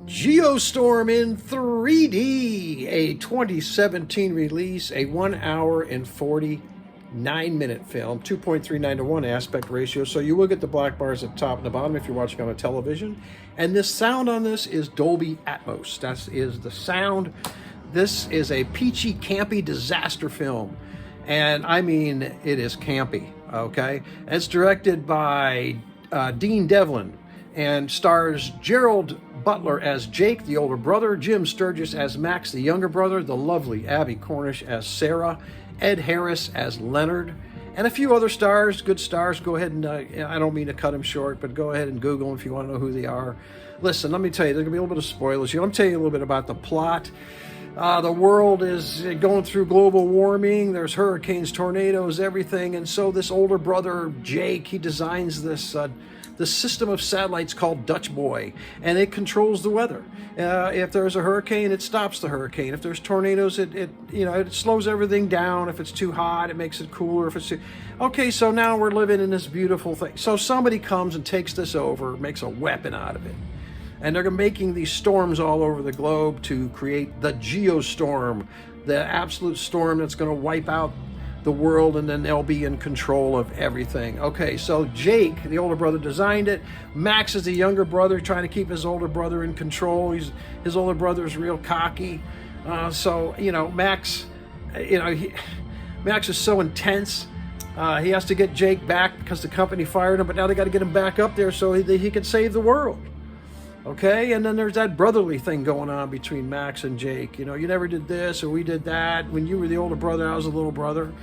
Geostorm in 3D, a 2017 release, a 1 hour and 49-minute film, 2.39 to 1 aspect ratio. So you will get the black bars at the top and the bottom if you're watching on a television. And this sound on this is Dolby Atmos. That is the sound. This is a peachy, campy disaster film. And I mean, it is campy, okay? It's directed by Dean Devlin and stars Gerald Butler as Jake, the older brother, Jim Sturgis as Max, the younger brother, the lovely Abby Cornish as Sarah, Ed Harris as Leonard, and a few other stars, good stars. Go ahead and, I don't mean to cut them short, but go ahead and Google them if you want to know who they are. Listen, let me tell you, there's going to be a little bit of spoilers here. Let me tell you a little bit about the plot. The world is going through global warming. There's hurricanes, tornadoes, everything. And so this older brother, Jake, he designs this system of satellites called Dutch Boy, and it controls the weather. If there's a hurricane, it stops the hurricane. If there's tornadoes, it slows everything down. If it's too hot, it makes it cooler. If it's too... Okay, so now we're living in this beautiful thing. So somebody comes and takes this over, makes a weapon out of it. And they're making these storms all over the globe to create the Geostorm, the absolute storm that's going to wipe out the world, and then they'll be in control of everything. Okay, so Jake, the older brother, designed it. Max is the younger brother, trying to keep his older brother in control. His older brother's real cocky. Max, Max is so intense. He has to get Jake back because the company fired him, but now they got to get him back up there so he can save the world. Okay, and then there's that brotherly thing going on between Max and Jake. You never did this or we did that. When you were the older brother, I was the little brother.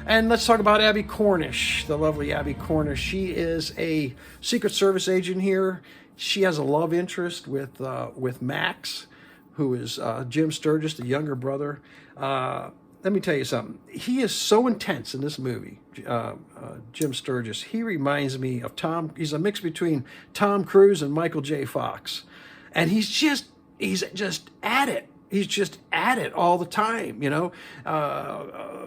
And let's talk about Abby Cornish, the lovely Abby Cornish. She is a Secret Service agent here. She has a love interest with Max, who is Jim Sturgis, the younger brother. Let me tell you something. He is so intense in this movie, Jim Sturgis. He reminds me of Tom. He's a mix between Tom Cruise and Michael J. Fox. And he's just at it. He's just at it all the time,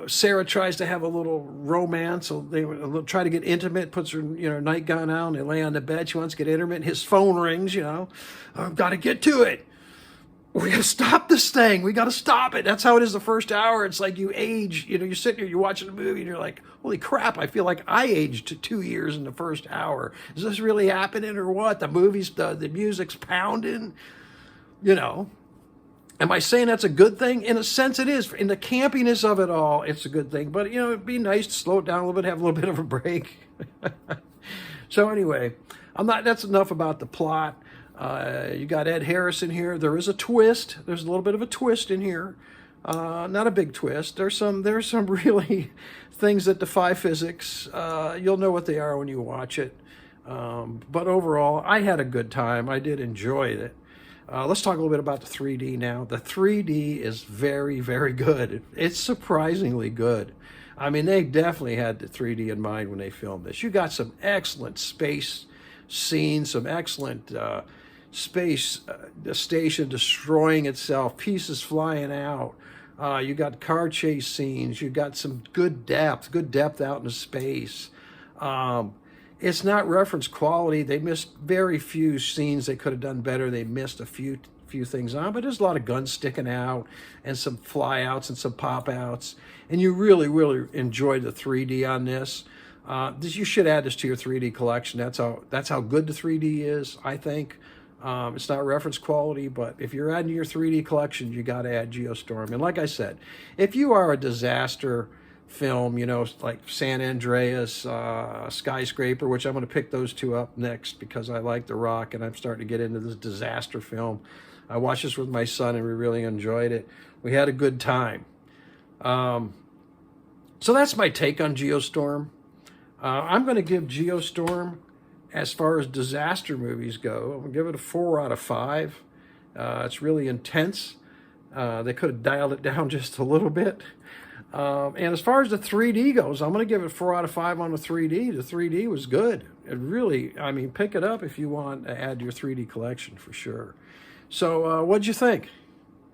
Sarah tries to have a little romance, so they try to get intimate, puts her, nightgown on, they lay on the bed, she wants to get intimate, his phone rings, I've got to get to it. We got to stop this thing. We got to stop it. That's how it is the first hour. It's like you age, you're sitting here, you're watching a movie and you're like, holy crap, I feel like I aged 2 years in the first hour. Is this really happening or what? The music's pounding, Am I saying that's a good thing? In a sense it is. In the campiness of it all, it's a good thing. But, it'd be nice to slow it down a little bit, have a little bit of a break. So anyway, that's enough about the plot. You got Ed Harris in here. There is a twist. There's a little bit of a twist in here. Not a big twist. There's some really things that defy physics. You'll know what they are when you watch it. But overall, I had a good time. I did enjoy it. Let's talk a little bit about the 3D now. The 3D is very, very good. It's surprisingly good. I mean, they definitely had the 3D in mind when they filmed this. You got some excellent space scenes, some excellent space, the station destroying itself, pieces flying out. You got car chase scenes. You got some good depth out into space. It's not reference quality. They missed very few scenes they could have done better. They missed a few things on, but there's a lot of guns sticking out and some flyouts and some pop outs. And you really, really enjoyed the 3D on this. You should add this to your 3D collection. That's how good the 3D is, I think. It's not reference quality, but if you're adding to your 3D collection, you got to add Geostorm. And like I said, if you are a disaster film, like San Andreas, Skyscraper, which I'm going to pick those two up next because I like The Rock and I'm starting to get into this disaster film. I watched this with my son and we really enjoyed it. We had a good time. So that's my take on Geostorm. I'm going to give Geostorm, as far as disaster movies go, I'm going to give it a 4 out of 5. It's really intense. They could have dialed it down just a little bit. And as far as the 3D goes, I'm going to give it 4 out of 5 on the 3D. The 3D was good. It really, pick it up if you want to add to your 3D collection for sure. So what'd you think?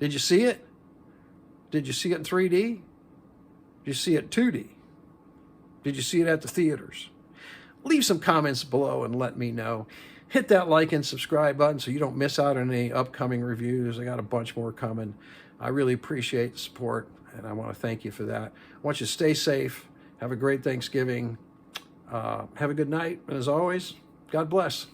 Did you see it? Did you see it in 3D? Did you see it 2D? Did you see it at the theaters? Leave some comments below and let me know. hit that like and subscribe button so you don't miss out on any upcoming reviews. I got a bunch more coming. I really appreciate the support, and I want to thank you for that. I want you to stay safe. Have a great Thanksgiving. Have a good night. And as always, God bless.